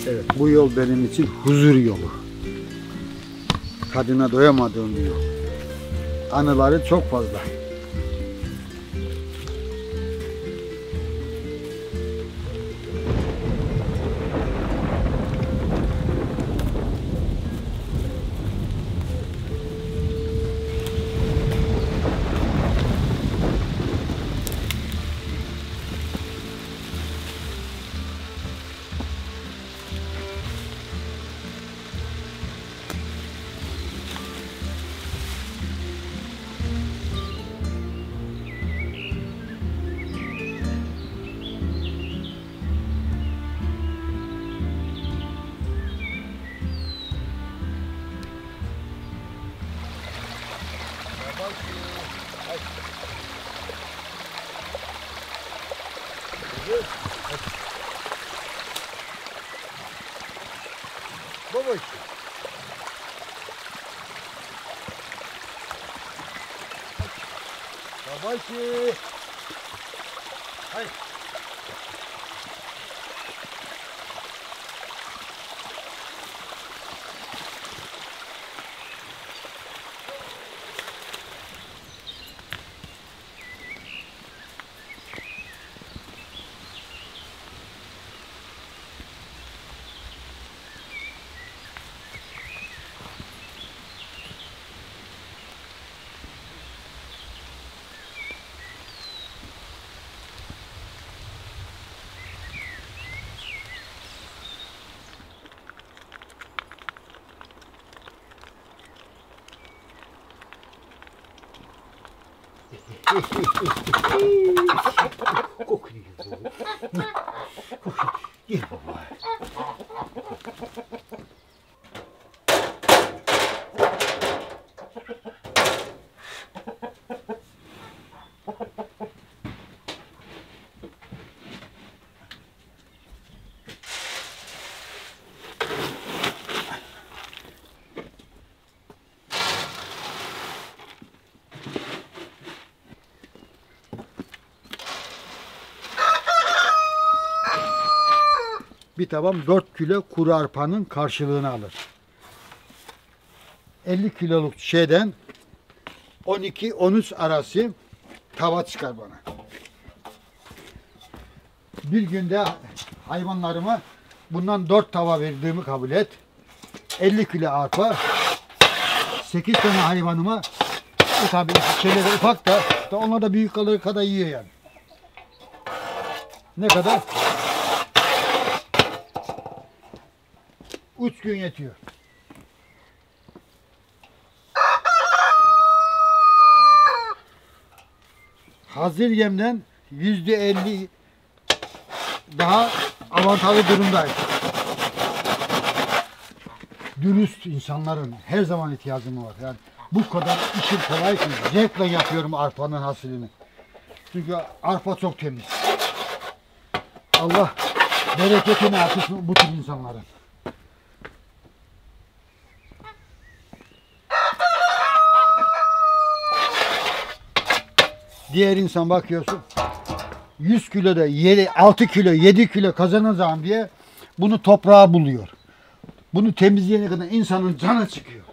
Evet, bu yol benim için huzur yolu. Tadına doyamadığım bir yol. Anıları çok fazla. Babaş. Babaşı. Hayır. Kokuyor baba. Gel baba. Bir taban 4 kilo kuru arpanın karşılığını alır. 50 kiloluk şeyden 12-13 arası tava çıkar bana. Bir günde hayvanlarıma bundan 4 tava verdiğimi kabul et. 50 kilo arpa, 8 tane hayvanıma, tabii şeyleri ufak da onlar da büyük kalır kadar yiyor yani. Ne kadar? 3 gün yetiyor. Hazır yemden %50 daha avantajlı durumdayız. Dürüst insanların her zaman ihtiyacım var. Yani bu kadar işim kolay ki zevkle yapıyorum arpanın hasilini. Çünkü arpa çok temiz. Allah bereketini artırsın bu tür insanların. Diğer insan bakıyorsun 100 kilo da 6 kilo 7 kilo kazanacağım diye bunu toprağa buluyor. Bunu temizleyene kadar insanın canı çıkıyor.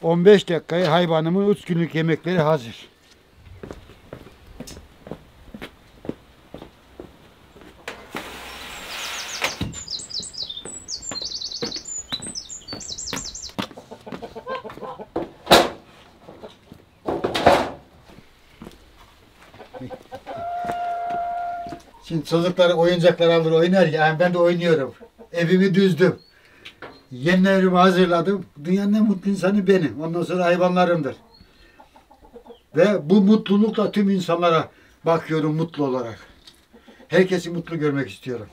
...15 dakikaya hayvanımın 3 günlük yemekleri hazır. Şimdi çocuklar oyuncaklar alır oynar ya, ben de oynuyorum. Evimi düzdüm. Yemlerimi hazırladım. Dünyanın en mutlu insanı benim. Ondan sonra hayvanlarımdır. Ve bu mutlulukla tüm insanlara bakıyorum mutlu olarak. Herkesi mutlu görmek istiyorum.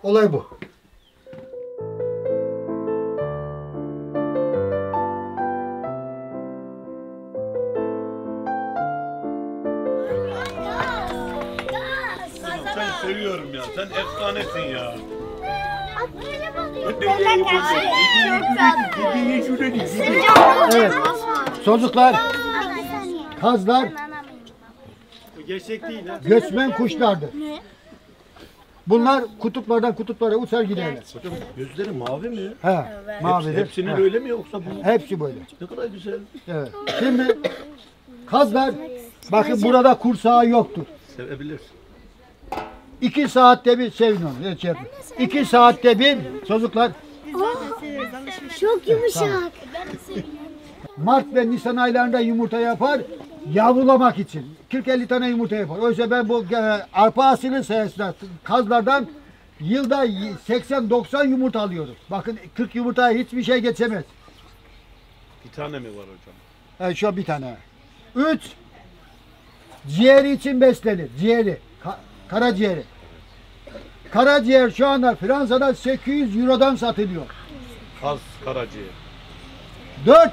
Olay bu. Sen seviyorum ya. Sen efsanesin ya. Evet. Çocuklar, kazlar Gerçek değil ha. göçmen kuşlardır. Bunlar kutuplardan kutuplara uçar giderler. Gözleri mavi mi? He, mavidir. Hepsinin He. öyle mi yoksa bu? Hepsi böyle. Ne kadar güzel. Evet. Şimdi kazlar, bakın burada kursağı yoktur. Sevebilirsin. 2 saatte bir sevin onu. 2 saatte bir çocuklar Çok yumuşak. Mart ve Nisan aylarında yumurta yapar yavrulamak için. 40-50 tane yumurta yapar. Oysa ben bu arpa asili sayesinde kazlardan yılda 80-90 yumurta alıyorum. Bakın 40 yumurtaya hiçbir şey geçemez. Bir tane mi var hocam? Evet, şu an bir tane. 3 ciğeri için beslenir. Ciğeri. Karaciğeri. Karaciğer şu anda Fransa'da 800 Euro'dan satılıyor. Kaz, karaciğer. 4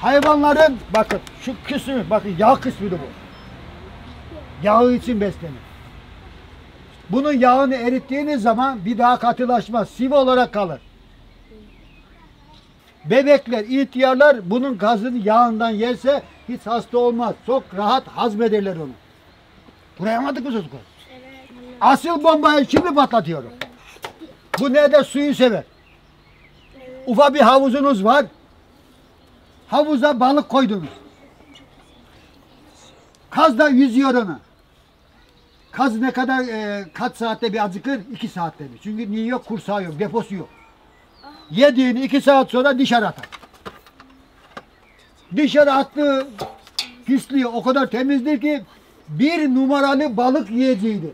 hayvanların bakın şu kısmı bakın yağ kısmı bu. Yağı için beslenir. Bunun yağını erittiğiniz zaman bir daha katılaşmaz. Sıvı olarak kalır. Bebekler, ihtiyarlar bunun gazını yağından yerse hiç hasta olmaz. Çok rahat hazmederler onu. Buraya anladık mı çocuklar? Asıl bombayı şimdi patlatıyorum. Bu nerede suyu sever. Ufak bir havuzunuz var. Havuza balık koydunuz. Kaz da yüzüyor ona. Kaz ne kadar kaç saatte bir acıkır? 2 saatte bir. Çünkü niye yok? Kursağı yok, deposu yok. Yediğini 2 saat sonra dışarı atar. Dışarı attığı pisliği o kadar temizdir ki 1 numaralı balık yiyeceğidir.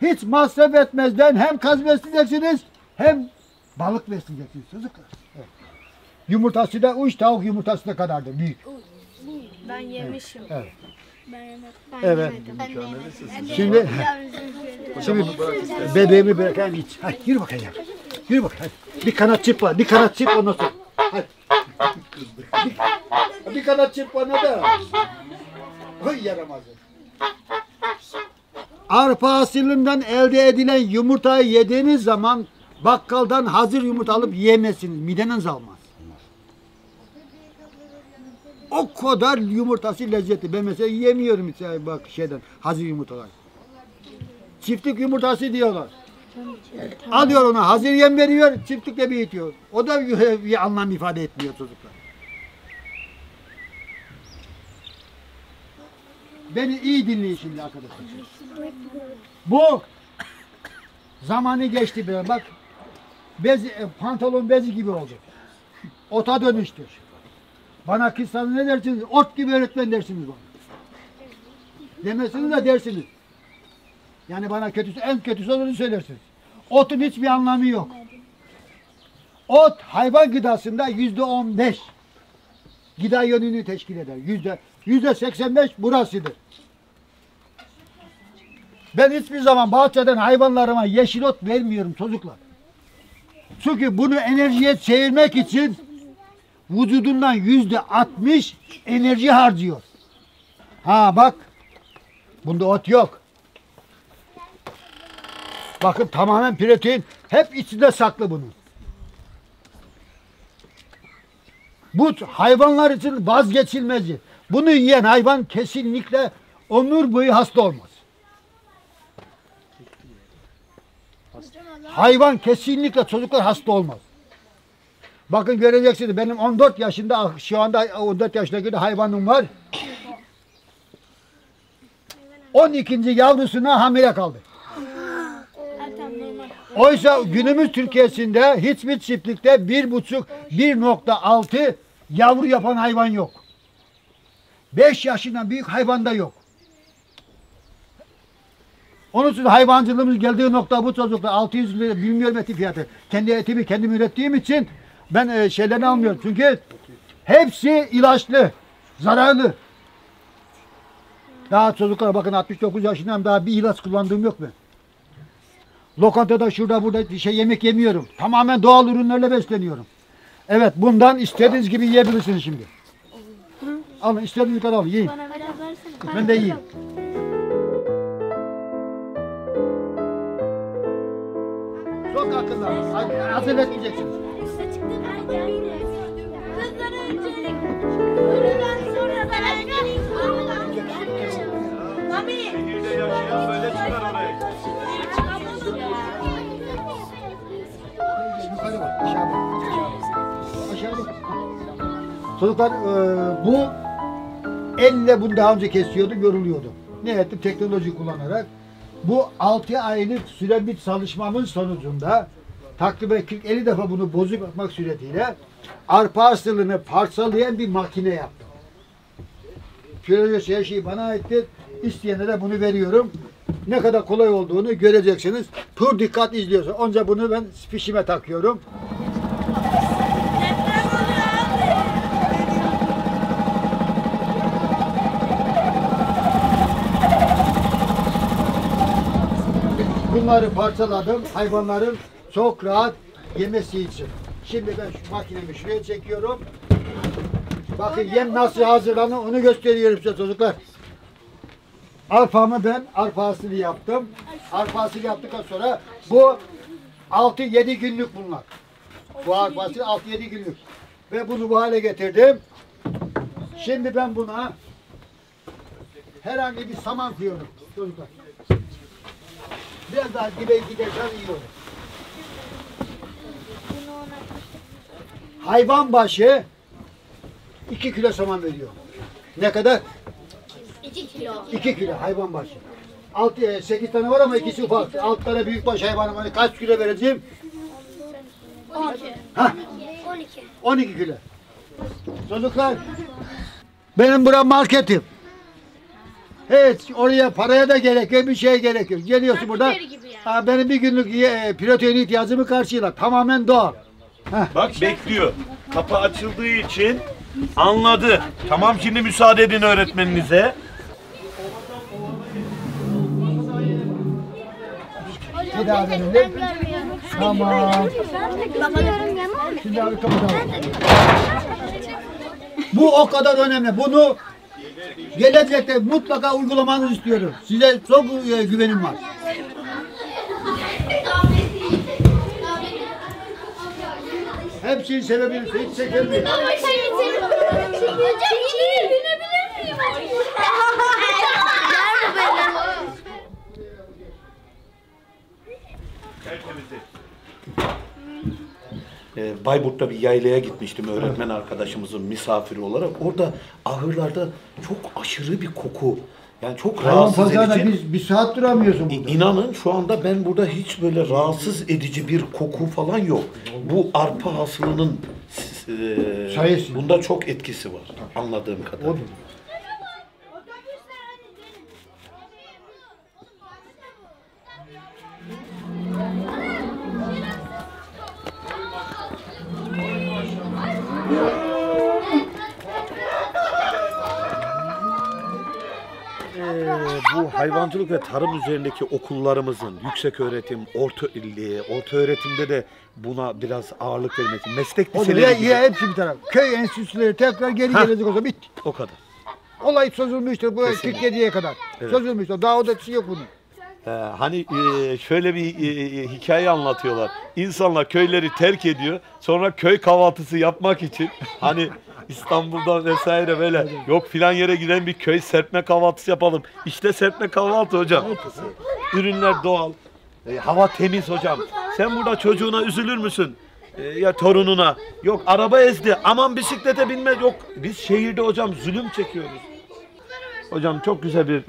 Hiç masraf etmezden hem kaz besleyeceksiniz hem balık besleyeceksiniz çocuklar. Evet. Yumurtası da uç tavuk yumurtası da kadardır büyük. Ben yemişim. Evet. Ben yemedim. Evet. Ben de yemedim. Şimdi bebeğimi bırakan iç. Hadi yürü bakayım. Yürü bakayım. Hadi. Bir kanat çırp var. Bir kanat çırp ondan sonra. Hadi. Bir kanat çırp bana da. Oy yaramazı. Arpa asilinden elde edilen yumurtayı yediğiniz zaman bakkaldan hazır yumurta alıp yiyemezsiniz. Mideniz almaz. O kadar yumurtası lezzetli. Ben mesela yiyemiyorum hiç bak şeyden hazır yumurtalar. Çiftlik yumurtası diyorlar. Alıyor ona hazır yem veriyor, çiftlikle büyütüyor. O da bir anlam ifade etmiyor çocuklar. Beni iyi dinleyin şimdi arkadaşlar. Bu zamanı geçti böyle bak. Pantolon bezi gibi oldu. Ota dönüştü. Bana kızsanız ne dersiniz? Ot gibi öğretmen dersiniz bana. Demesiniz de dersiniz. Yani bana kötüsü, en kötüsü olduğunu söylersiniz. Otun hiçbir anlamı yok. Ot hayvan gıdasında %15 gıda yönünü teşkil eder. %85 burasıdır. Ben hiçbir zaman bahçeden hayvanlarıma yeşil ot vermiyorum çocuklar. Çünkü bunu enerjiye çevirmek için vücudundan %60 enerji harcıyor. Ha bak, bunda ot yok. Bakın tamamen protein, hep içinde saklı bunun. Bu hayvanlar için vazgeçilmezi. Bunu yiyen hayvan kesinlikle ömür boyu hasta olmaz. Hayvan kesinlikle çocuklar hasta olmaz. Bakın göreceksiniz benim 14 yaşında şu anda 14 yaşındaki de hayvanım var. 12. yavrusuna hamile kaldı. Oysa günümüz Türkiye'sinde hiçbir çiftlikte 1,5-1,6 yavru yapan hayvan yok. 5 yaşından büyük hayvan da yok. Onun için hayvancılığımız geldiği nokta bu çocuklar 600 lira bilmiyorum eti fiyatı. Kendi etimi kendim ürettiğim için ben şeylerini almıyorum. Çünkü hepsi ilaçlı, zararlı. Daha çocuklar bakın 69 yaşındayım daha bir ilaç kullandığım yok mu? Lokantada şurada burada yemek yemiyorum. Tamamen doğal ürünlerle besleniyorum. Evet bundan istediğiniz gibi yiyebilirsiniz şimdi. Alın istediğiniz kadar alın yiyin. Bana biraz versene. Ben de yiyeyim. Çok akıllı. Acele etmeyeceksiniz. Kızlar öncelik. Öğleden sonra da Mami. Şehirde yaşayan böyle çıkar oraya. Yukarı bak, aşağı bak. Aşağı bak. Çocuklar bu elle bunu daha önce kesiyordu, yoruluyordu. Ne ettim? Teknoloji kullanarak. Bu 6 aylık süren bir çalışmamın sonucunda takriben 40-50 defa bunu bozup atmak suretiyle arpa asılını parçalayan bir makine yaptım. Şöyle her şeyi bana aittir. İsteyene de bunu veriyorum. Ne kadar kolay olduğunu göreceksiniz. Pür dikkat izliyorsun. Onca bunu ben fişime takıyorum. Bunları parçaladım. Hayvanların çok rahat yemesi için. Şimdi ben şu makinemi şuraya çekiyorum. Bakın yem nasıl hazırlanır onu gösteriyorum size çocuklar. Arpamı ben arpa hasılı yaptım. Arpa hasılı yaptıktan sonra bu 6-7 günlük bunlar. Bu arpa hasılı 6-7 günlük. Ve bunu bu hale getirdim. Şimdi ben buna herhangi bir saman koyuyorum çocuklar. Biraz daha dibe gidersen iyi olur. Hayvan başı 2 kilo saman veriyor. Ne kadar? 2 kilo. 2 kilo hayvan başı. 8 tane var ama ikisi ufak. 6 tane büyükbaş hayvanım. Hani kaç kilo vereceğim? 12. Hah, 12. 12 kilo. Çocuklar, benim buram marketim. Evet, oraya paraya da gerek yok, bir şeye gerek yok. Geliyorsun burada, benim bir günlük protein ihtiyacımı karşılar. Tamamen doğal. Bak bekliyor. Kapı açıldığı için anladı. Tamam şimdi müsaade edin öğretmeninize. Bir daha verelim. Tamam. Şimdi abi kapatalım. Bu o kadar önemli. Bunu gelecekte mutlaka uygulamanızı istiyorum. Size çok güvenim var. Hepsini sevebilirsiniz. Hiç çekinmeyin. Bayburt'ta bir yaylaya gitmiştim öğretmen arkadaşımızın misafiri olarak. Orada ahırlarda çok aşırı bir koku. Yani çok Hayvan rahatsız pazarda edici. bir saat duramıyorsun burada. İnanın şu anda ben burada hiç böyle rahatsız edici bir koku falan yok. Bu arpa hasılının Sayısı. bunda çok etkisi var anladığım kadarıyla. Odur. Bu hayvancılık ve tarım üzerindeki okullarımızın yüksek öğretim, orta öğretimde de buna biraz ağırlık verilmesi. Meslek Odur. liseleri gibi. Ya hepsi bir taraf. Köy enstitüleri tekrar geri gelecek olsa bitti. O kadar. Olay çözülmüştür bu 47'ye kadar. Evet. Çözülmüştür. Daha ötesi yok bunun. Hani şöyle bir hikaye anlatıyorlar. İnsanlar köyleri terk ediyor. Sonra köy kahvaltısı yapmak için hani İstanbul'da vesaire böyle yok filan yere giden bir köy serpme kahvaltısı yapalım. İşte serpme kahvaltı hocam. Ürünler doğal. Hava temiz hocam. Sen burada çocuğuna üzülür müsün? Ya torununa. Yok araba ezdi. Aman bisiklete binme. Yok biz şehirde hocam zulüm çekiyoruz. Hocam çok güzel bir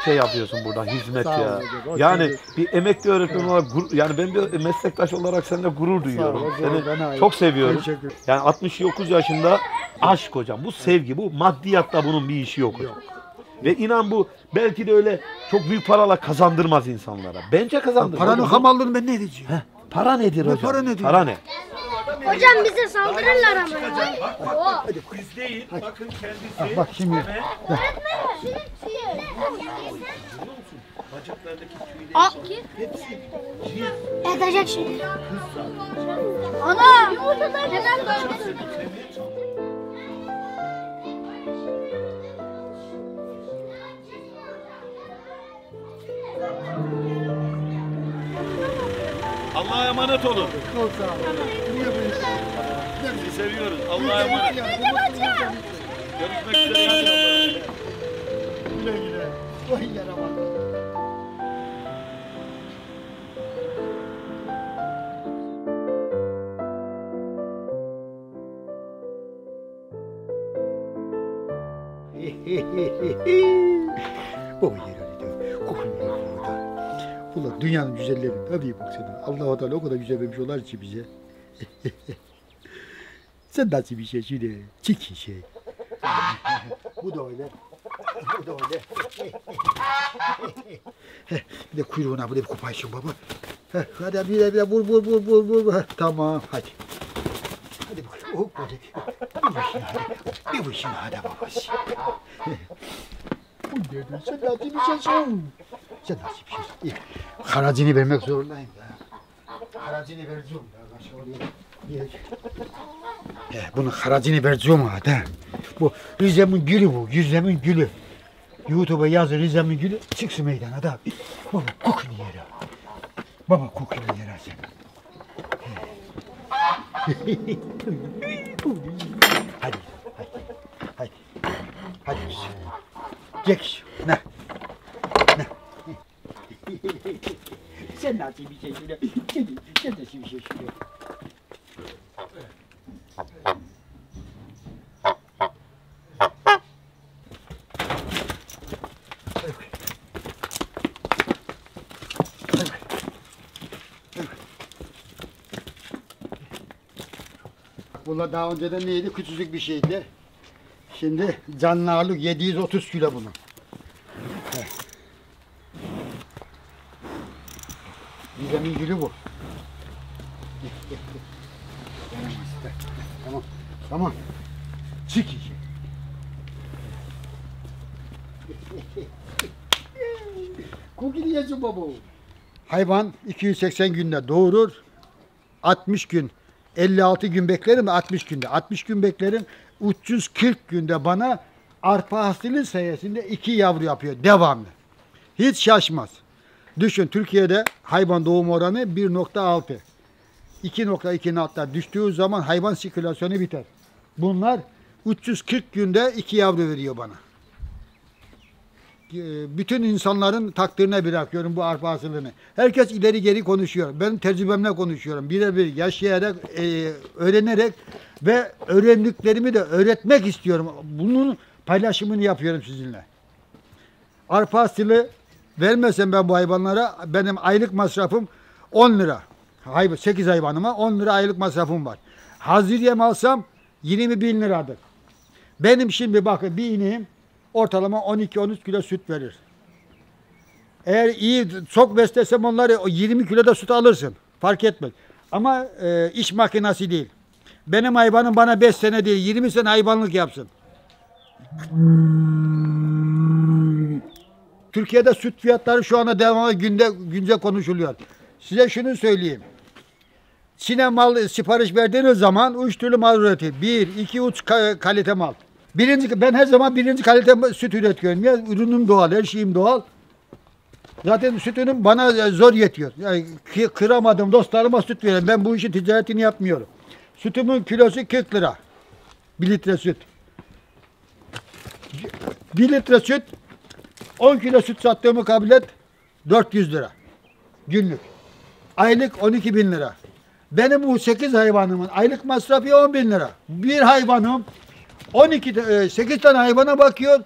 şey yapıyorsun burada hizmet Sağ ol ya. hocam, Yani bir emekli öğretmen olarak yani ben bir meslektaş olarak seninle gurur duyuyorum. ol, bana ait. Çok seviyorum. Teşekkür. Yani 69 yaşında aşk hocam. Bu sevgi, bu maddiyatta bunun bir işi yok. Ve inan bu belki de öyle çok büyük paralar kazandırmaz insanlara. Bence kazandırmaz. Paranın hamallığını ben ne edeceğim? Para nedir hocam? para nedir? Para ne? Hocam bize saldırırlar ama ya. Biz değil. Bakın kendisi. Ah, bak şimdi. Edecek şimdi. Ana! Yumurtalar neden böyle? Allah'a emanet olun. Sizi seviyoruz. Allah'a emanet. Görüşmek üzere. İyi akşamlar. Güle güle. Vay yaramaz. Baba yerinde kokun orada. Ulan dünyanın güzelleri tabii baksana. Allah-u Teala o kadar güzel vermiş olar ki bize. Sen nasıl bir şey şimdi? Çiki şey. Bu da öyle. Bu da öyle. Bir de kuyruğuna böyle bir kopaysın baba. Hadi bir de vur. Tamam hadi. Hadi bakalım. Hop hadi. Bir başına hadi babası. Bu nerede? Sen nasıl bir şeysin? Sen nasıl bir şeysin? İyi. Haracını vermek zorundayım da. Haracını vereceğim da. Başka oraya. Bunun haracını vereceğim ha da. Bu Rize'min gülü bu. Rize'min gülü. YouTube'a yazın Rize'min gülü. Çıksın meydana da. Baba kokunu yere. Baba kokunu yere sen. Hadi. Geç. Ne? Sen nasıl bir şey şöyle? Sen nasıl bir şey şöyle? Bunlar daha önceden neydi? Küçücük bir şeydi. Şimdi canlı ağırlık 730 kilo bunun. Rize'min gülü bu. Tamam. Çık işe. Kokili yiyeceğim baba. Hayvan 280 günde doğurur. 60 gün 56 gün beklerim 60 günde. 60 gün beklerim. 340 günde bana arpa hasılı sayesinde 2 yavru yapıyor devamlı. Hiç şaşmaz. Düşün Türkiye'de hayvan doğum oranı 1.6. 2.2'nin hatta düştüğü zaman hayvan sirkülasyonu biter. Bunlar 340 günde 2 yavru veriyor bana. Bütün insanların takdirine bırakıyorum bu arpa hasılını. Herkes ileri geri konuşuyor. Ben tecrübemle konuşuyorum. Birebir yaşayarak, öğrenerek ve öğrendiklerimi de öğretmek istiyorum. Bunun paylaşımını yapıyorum sizinle. Arpa hasılı vermesem ben bu hayvanlara benim aylık masrafım 10 lira. 8 hayvanıma 10 lira aylık masrafım var. Hazır yem alsam 20 bin liradır. Benim şimdi bakın bir ineğim ortalama 12-13 kilo süt verir. Eğer iyi çok beslesem onları 20 kilo da süt alırsın. Fark etmez. Ama iş makinesi değil. Benim hayvanım bana 5 sene değil 20 sene hayvanlık yapsın. Türkiye'de süt fiyatları şu anda devamlı günce konuşuluyor. Size şunu söyleyeyim. Çin'e mal sipariş verdiğiniz zaman 3 türlü mal üretir. 1, 2, 3 kalite mal. Ben her zaman birinci kalite süt üretiyorum. Ya ürünüm doğal, her şeyim doğal. Zaten sütünüm bana zor yetiyor. Yani kıramadım dostlarıma süt veriyorum. Ben bu işin ticaretini yapmıyorum. Sütümün kilosu 40 lira. 1 litre süt. 1 litre süt 10 kilo süt sattığımı kabul et 400 lira. Günlük. Aylık 12 bin lira. Benim bu 8 hayvanımın aylık masrafı 10 bin lira. Bir hayvanım 8 tane hayvana bakıyor.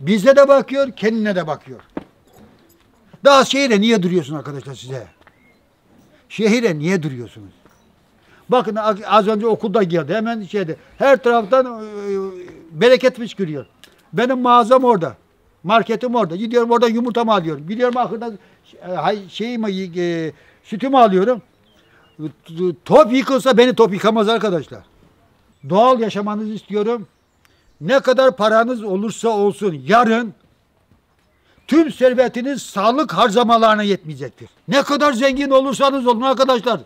Bize de bakıyor, kendine de bakıyor. Daha şehire niye duruyorsun arkadaşlar size? Şehire niye duruyorsunuz? Bakın az önce okulda geldi. Hemen şeydi. Her taraftan bereket fışkırıyor. Benim mağazam orada. Marketim orada. Gidiyorum orada yumurtamı alıyorum. Gidiyorum ahırda sütümü alıyorum. Top yıkılsa beni top yıkamaz arkadaşlar. Doğal yaşamanızı istiyorum. Ne kadar paranız olursa olsun yarın tüm servetiniz sağlık harcamalarına yetmeyecektir. Ne kadar zengin olursanız olun arkadaşlar.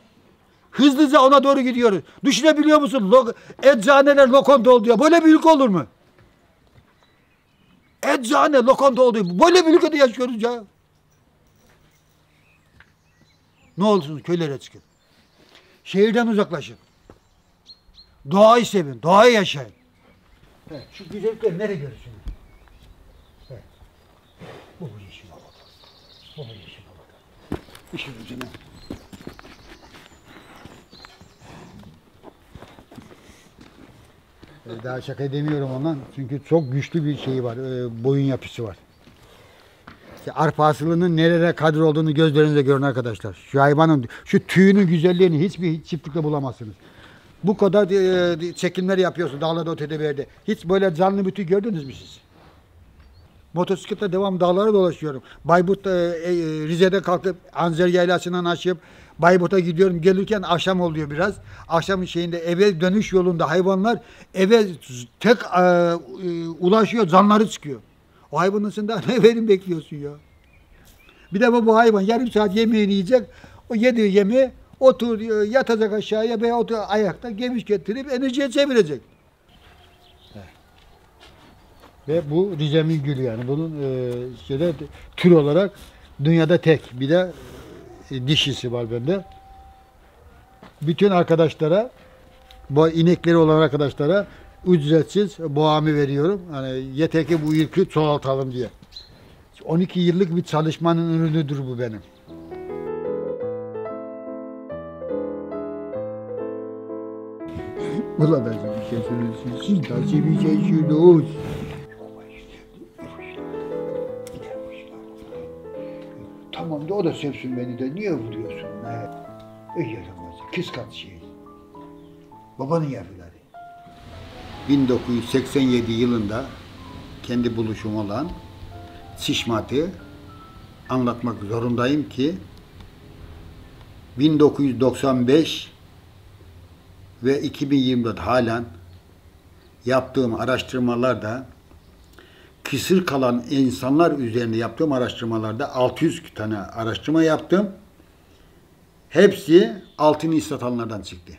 Hızlıca ona doğru gidiyoruz. Düşünebiliyor musun? Eczaneler lokonta oldu ya. Böyle bir ülke olur mu? Eczane lokonta oldu. Böyle bir ülkede yaşıyoruz ya. Ne olursunuz köylere çıkın. Şehirden uzaklaşın. Doğayı sevin. Doğayı yaşayın. Evet, şu güzellikleri nereye görürsün? Evet. Bu yeşil havada. Bu yeşil havada. İşin ucuna. Daha şaka edemiyorum ondan. Çünkü çok güçlü bir şey var. Boyun yapısı var. İşte arpa hasılının nerede kadir olduğunu gözlerinizle görün arkadaşlar. Şu hayvanın, şu tüyünün güzelliğini hiçbir çiftlikte bulamazsınız. Bu kadar çekimler yapıyorsun dağlarda ötede bir yerde. Hiç böyle canlı bir tüy gördünüz mü siz? Motosikletle devam dağlara dolaşıyorum. Bayburt, Rize'de kalkıp Anzer Yaylası'ndan aşıp Bayburt'a gidiyorum. Gelirken akşam oluyor biraz. Akşamın şeyinde eve dönüş yolunda hayvanlar eve tek ulaşıyor, canları çıkıyor. O hayvanın içinde ne verim bekliyorsun ya? Bir de bu hayvan yarım saat yemeğini yiyecek. O yediği yemeği otur yatacak aşağıya veya otur ayakta gemiş getirip enerjiye çevirecek. Ve bu Rize'min gülü yani. Bunun tür olarak dünyada tek. Bir de dişisi var bende. Bütün arkadaşlara, bu inekleri olan arkadaşlara ücretsiz boğamı veriyorum. Hani yeter ki bu ırkı çoğaltalım diye. 12 yıllık bir çalışmanın ürünüdür bu benim. Ulan ben size bir şey söyleyeyim. Siz nasıl bir şey söylüyorsunuz? Tamam da o da sevsin beni de. Niye vuruyorsun? Yaramaz. Kıskanç şey. Babanın yapıları. 1987 yılında kendi buluşum olan Çişmat'ı anlatmak zorundayım ki 1995 ve 2024 halen yaptığım araştırmalarda kısır kalan insanlar üzerinde yaptığım araştırmalarda 600 tane araştırma yaptım. Hepsi altını ıslatanlardan çıktı.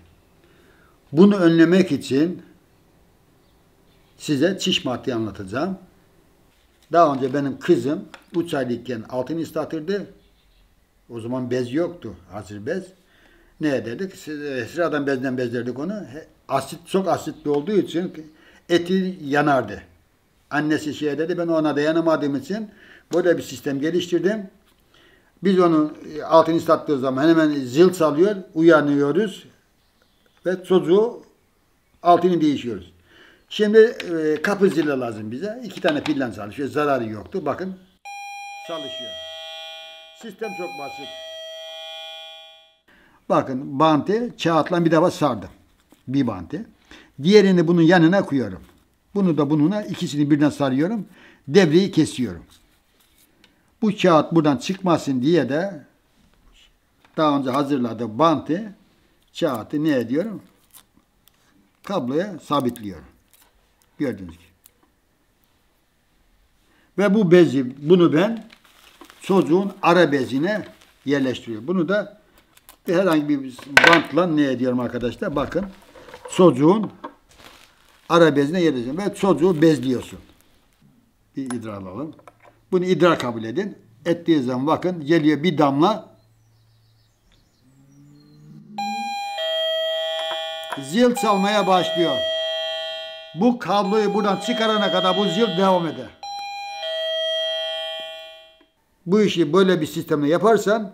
Bunu önlemek için size çiş maddeyi anlatacağım. Daha önce benim kızım 3 aylıkken altını ıslatırdı. O zaman bez yoktu, hazır bez. Ne ederdik? Sıradan bezden bezlerdik onu. Çok asitli olduğu için eti yanardı. Annesi şey dedi, ben ona dayanamadığım için böyle bir sistem geliştirdim. Biz onu altını ıslattığı zaman hemen zil çalıyor, uyanıyoruz ve çocuğu altını değişiyoruz. Şimdi kapı zili lazım bize. 2 tane pillen çalışıyor, zararı yoktu. Bakın çalışıyor. Sistem çok basit. Bakın bantı kağıtla bir defa sardım. Bir bantı. Diğerini bunun yanına koyuyorum. Bunu da bununla ikisini birden sarıyorum. Devreyi kesiyorum. Bu kağıt buradan çıkmasın diye de daha önce hazırladığım bantı kağıtı ne ediyorum? Kabloya sabitliyorum. Gördüğünüz gibi. Ve bu bezi, bunu ben çocuğun ara bezine yerleştiriyorum. Bunu da herhangi bir bantla ne ediyorum arkadaşlar? Bakın çocuğun ara bezine yerleştiriyorum. Ve çocuğu bezliyorsun. Bir idrar alalım. Bunu idrar kabul edin. Ettiği zaman bakın geliyor bir damla. Zil çalmaya başlıyor. Bu kabloyu buradan çıkarana kadar bu zil devam eder. Bu işi böyle bir sistemle yaparsan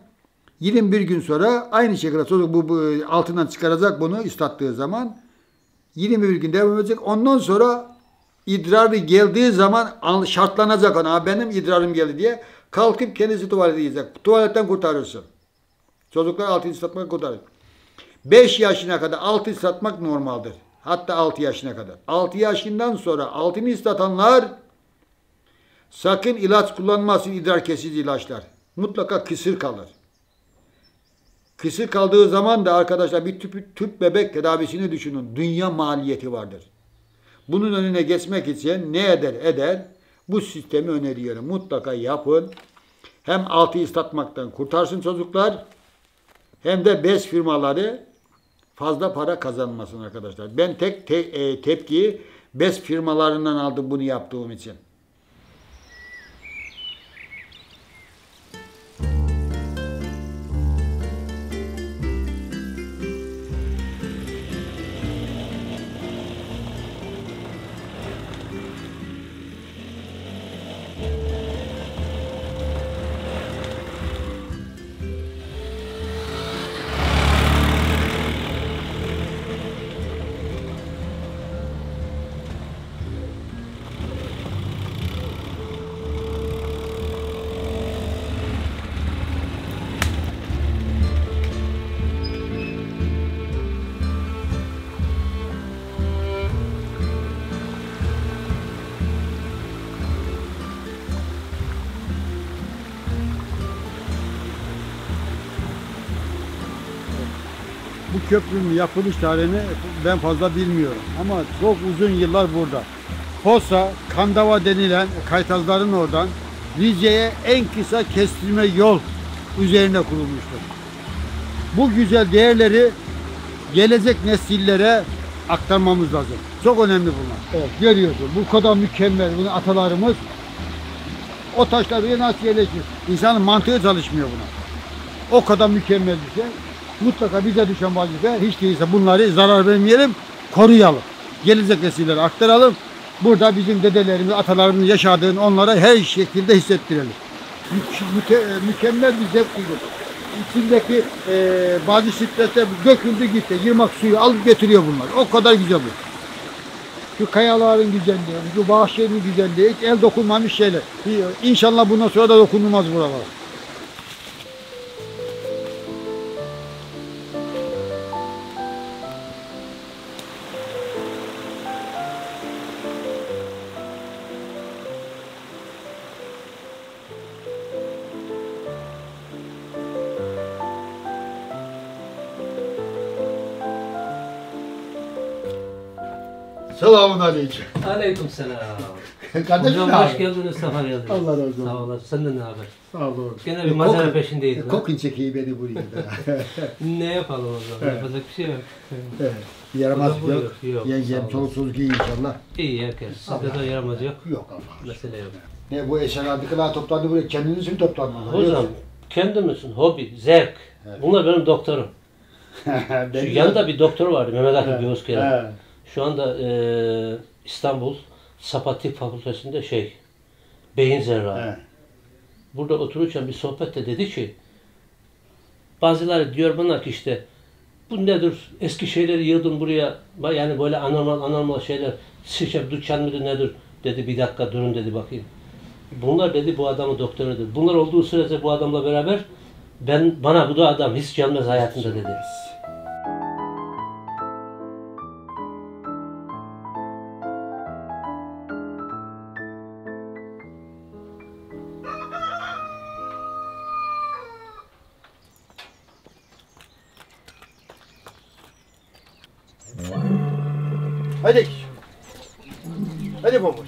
21 gün sonra aynı şekilde çocuk bu altından çıkaracak bunu ıslattığı zaman 21 gün devam edecek. Ondan sonra idrarı geldiği zaman şartlanacak ona. Benim idrarım geldi diye kalkıp kendisi tuvalete gidecek. Tuvaletten kurtarırsın. Çocuklar altını ıslatmak kurtarır. 5 yaşına kadar altı ıslatmak normaldir. Hatta 6 yaşına kadar. 6 yaşından sonra altını ıslatanlar Sakın ilaç kullanmasın, idrar kesici ilaçlar. Mutlaka kısır kalır. Kısır kaldığı zaman da arkadaşlar bir tüp bebek tedavisini düşünün. Dünya maliyeti vardır. Bunun önüne geçmek için ne eder? Bu sistemi öneriyorum. Mutlaka yapın. Hem altı ıslatmaktan kurtarsın çocuklar, hem de bez firmaları fazla para kazanmasın arkadaşlar. Ben tepkiyi bez firmalarından aldım bunu yaptığım için. Bu köprünün yapılış tarihini ben fazla bilmiyorum ama çok uzun yıllar burada. Fossa, Kandava denilen Kaytazların oradan Rize'ye en kısa kestirme yol üzerine kurulmuştur. Bu güzel değerleri gelecek nesillere aktarmamız lazım. Çok önemli bunlar. Evet, görüyorsun bu kadar mükemmel bunu atalarımız o taşlar buraya nasıl yerleşir? İnsanın mantığı çalışmıyor buna. O kadar mükemmel bir şey. Mutlaka bize düşen vazife hiç değilse bunları zarar vermeyelim, koruyalım. Gelecek nesillere aktaralım. Burada bizim dedelerimiz, atalarımız yaşadığını onlara her şekilde hissettirelim. Mükemmel bir zevk duyduk. İçindeki bazı stresler döküldü gitti. Yırmak suyu alıp getiriyor bunlar. O kadar güzel bu. Şu kayaların güzelliği, şu bahçenin güzelliği, hiç el dokunmamış şeyler. İnşallah bundan sonra da dokunulmaz buralar. Selamun aleyküm. Aleykümselam. Kardeşim Hocam ne hoş haber? geldiniz, sefa geldiniz. Allah razı olsun. Sağ olasın. Senden ne haber? Sağ olun. Gene bir mazara peşindeyiz. ha? Kokun çekiyi beni buraya da. Ne yapalım o zaman? Yapacak bir şey yok. Evet. Yaramaz Burada yok. buyur. Yok, sağ Yengem, olun. çoluk çocuk iyi inşallah. İyi herkes. Sizde de yaramaz yok. Yok Allah. Mesele yok. Ne bu eşyalar toplandı buraya kendiniz mi toplandınız? Hocam kendimizin hobi, zevk. Bunlar benim doktorum. Şu yanında bir doktor vardı Mehmet Akif Yozkaya. Şu anda İstanbul Sapat Tıp Fakültesi'nde beyin cerrahı. Burada otururken bir sohbette dedi ki bazıları diyor bana ki işte bu nedir? Eski şeyleri yığdım buraya. Yani böyle anormal şeyler. Sirke dükkan mıdır nedir? Dedi bir dakika durun dedi bakayım. Bunlar dedi bu adamın doktorudur. Bunlar olduğu sürece bu adamla beraber bana bu da adam hiç gelmez hayatında dedi. Hadi. Hadi babacığım.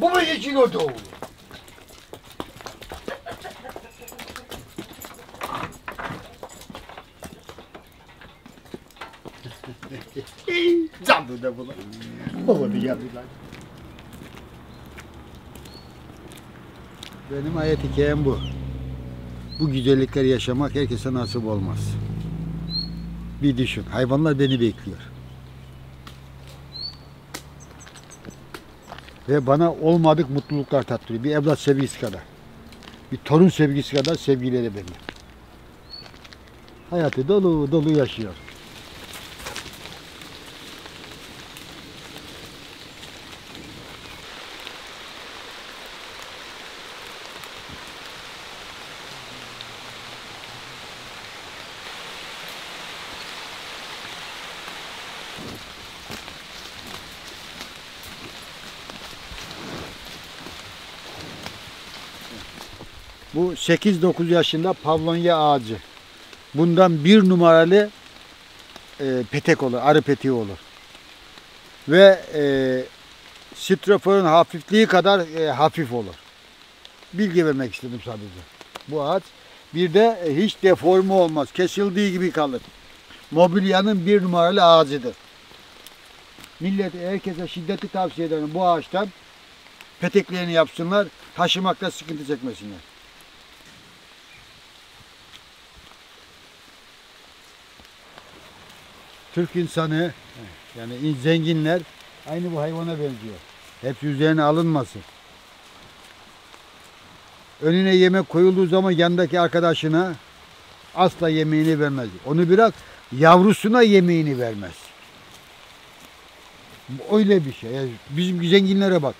Baba için o doğru. Canlı da buna. Baba bir geldiler. Benim hayat hikayem bu. Bu güzellikleri yaşamak herkese nasip olmaz. Bir düşün. Hayvanlar beni bekliyor. Ve bana olmadık mutluluklar tattırıyor. Bir evlat sevgisi kadar. Bir torun sevgisi kadar sevgileri benim. Hayatı dolu dolu yaşıyor. Bu 8-9 yaşında pavlonya ağacı. Bundan 1 numaralı petek olur, arı peteği olur. Ve straforun hafifliği kadar hafif olur. Bilgi vermek istedim sadece. Bu ağaç bir de hiç deforme olmaz. Kesildiği gibi kalır. Mobilyanın 1 numaralı ağacıdır. Millet herkese şiddetli tavsiye ederim bu ağaçtan peteklerini yapsınlar. Taşımakta sıkıntı çekmesinler. Türk insanı yani zenginler aynı bu hayvana benziyor. Hepsi üzerine alınmasın. Önüne yemek koyulduğu zaman yanındaki arkadaşına asla yemeğini vermez. Onu bırak yavrusuna yemeğini vermez. Öyle bir şey. Yani bizim zenginlere bak.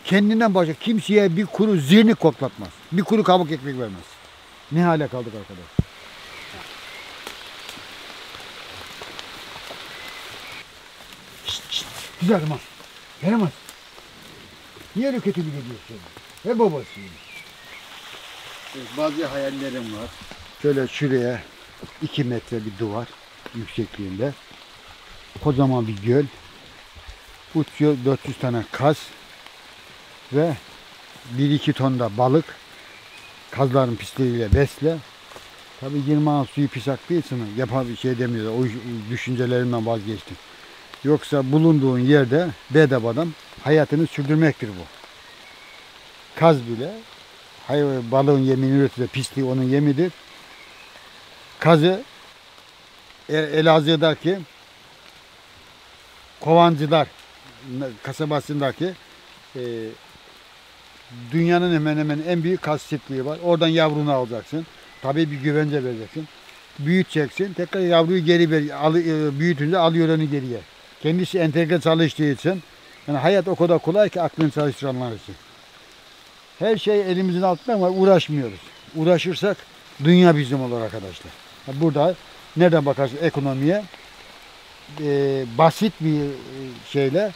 Kendinden başka kimseye bir kuru zirni koklatmaz. Bir kuru kabuk ekmek vermez. Ne hale kaldık arkadaş. Güzel Yaramaz. Yaramaz. Niye öyle kötü bir ediyorsun? He babasıyım. Bazı hayallerim var. Şöyle şuraya 2 metre bir duvar yüksekliğinde. Kocaman bir göl. Uçuyor 400 tane kaz. Ve 1-2 ton da balık. Kazların pisliğiyle besle. Tabii 20 an suyu pis aktığı için yapar bir şey demiyorlar. O düşüncelerimden vazgeçtim. Yoksa bulunduğun yerde bedavadan hayatını sürdürmektir bu. Kaz bile balığın yemini üretir, pisliği onun yemidir. Kazı Elazığ'daki Kovancılar kasabasındaki dünyanın hemen hemen en büyük kaz çiftliği var. Oradan yavrunu alacaksın. Tabii bir güvence vereceksin. Büyüteceksin. Tekrar yavruyu geri büyütünce alıyor onu geriye. Kendisi entegre çalıştığı için yani hayat o kadar kolay ki aklını çalıştıranlar için. Her şey elimizin altında ama uğraşmıyoruz. Uğraşırsak dünya bizim olur arkadaşlar. Burada nereden bakarsın ekonomiye basit bir şeyle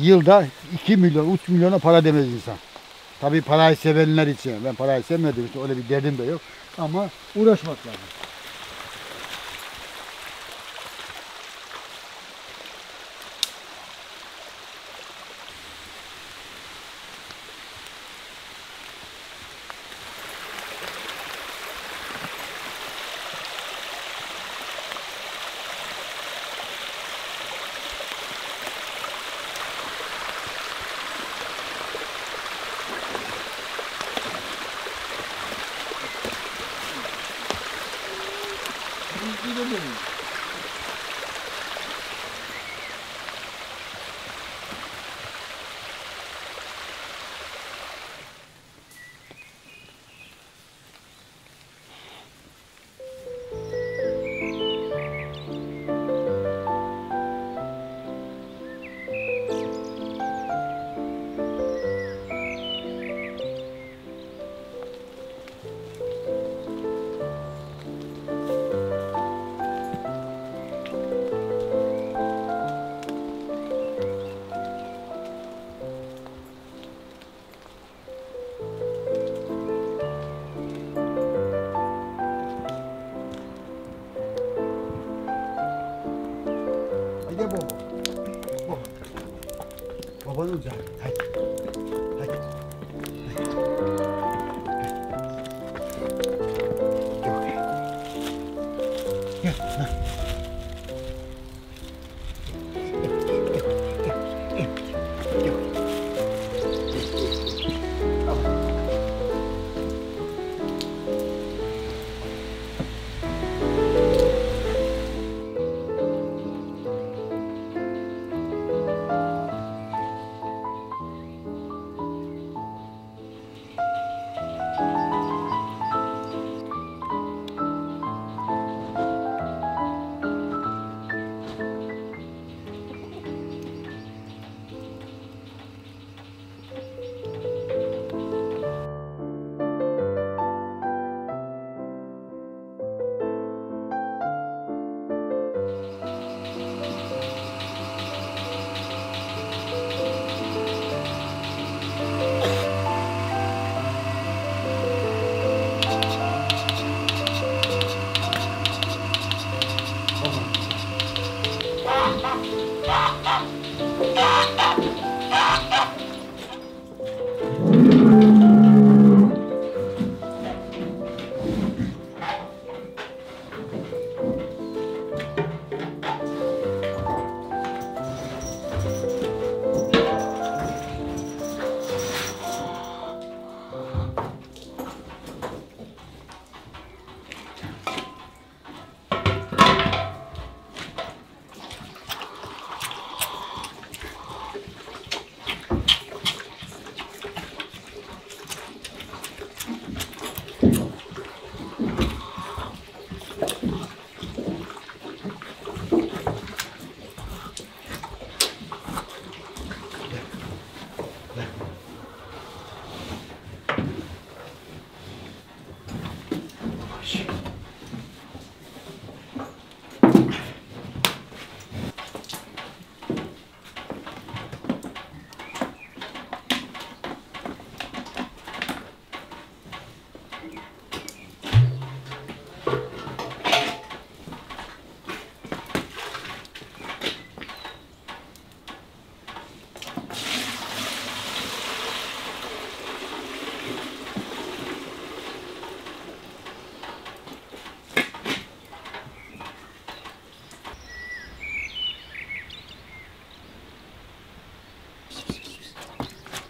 yılda 2 milyon, 3 milyona para demez insan. Tabii parayı sevenler için. Ben parayı sevmediğim için öyle bir derdim de yok. Ama uğraşmak lazım. Hadi baba. Baba. Babanın canı. Hadi. Hadi. Gel. Gel.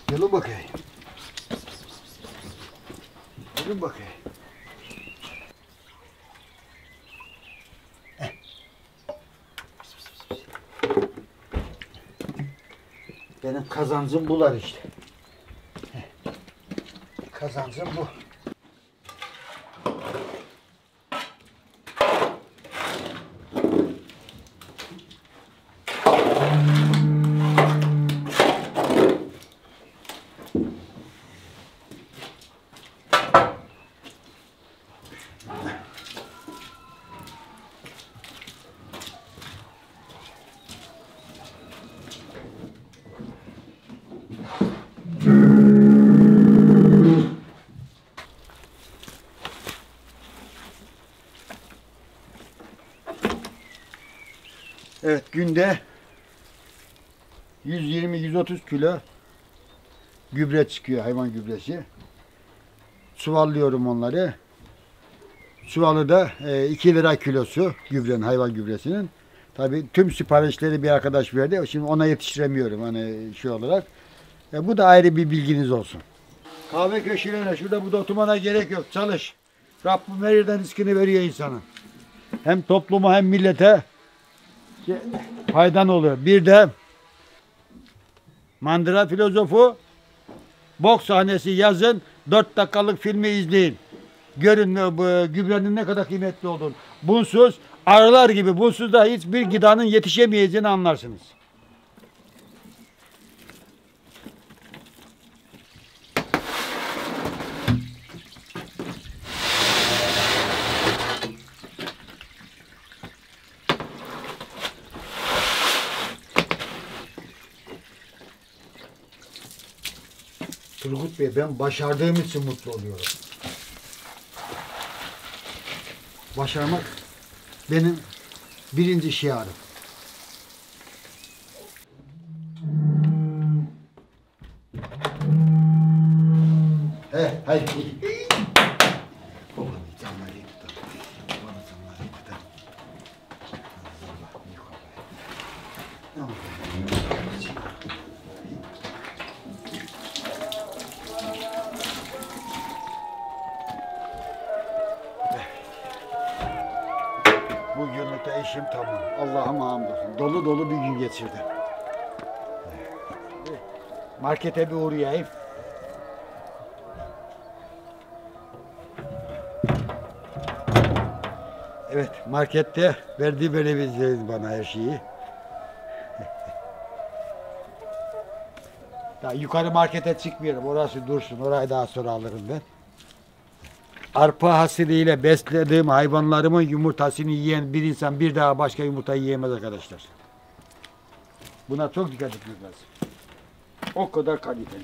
Gelin bakayım. Gelin bakayım. Benim kazancım bular işte. Kazancım bu. Evet, günde 120-130 kilo gübre çıkıyor, hayvan gübresi. Çuvallıyorum onları. Çuvalı da 2 lira kilosu gübrenin, hayvan gübresinin. Tabii tüm siparişleri bir arkadaş verdi. Şimdi ona yetiştiremiyorum hani şey olarak. Bu da ayrı bir bilginiz olsun. Kahve köşelerine şurada burada oturmana gerek yok. Çalış. Rabbim her yerden rızkını veriyor insana. Hem topluma hem millete faydan oluyor. Bir de Mandıra filozofu boks sahnesi yazın 4 dakikalık filmi izleyin. Görün bu gübrenin ne kadar kıymetli olduğunu. Bunsuz arılar gibi bunsuz da hiçbir gıdanın yetişemeyeceğini anlarsınız. Turgut Bey, ben başardığım için mutlu oluyorum. Başarmak benim birinci şiarım. Haydi. Babanın canları tutar. Babanın canları tutar. Bugünlük de işim tamam. Allah'ıma hamdolsun. Dolu dolu bir gün geçirdim. Markete bir uğrayayım. Evet, markette verdiği böyle bir bana her şeyi. Daha yukarı markete çıkmıyorum. Orası dursun. Orayı daha sonra alırım ben. Arpa hasiliyle beslediğim hayvanlarımın yumurtasını yiyen bir insan bir daha başka yumurta yiyemez arkadaşlar. Buna çok dikkat etmek lazım. O kadar kaliteli.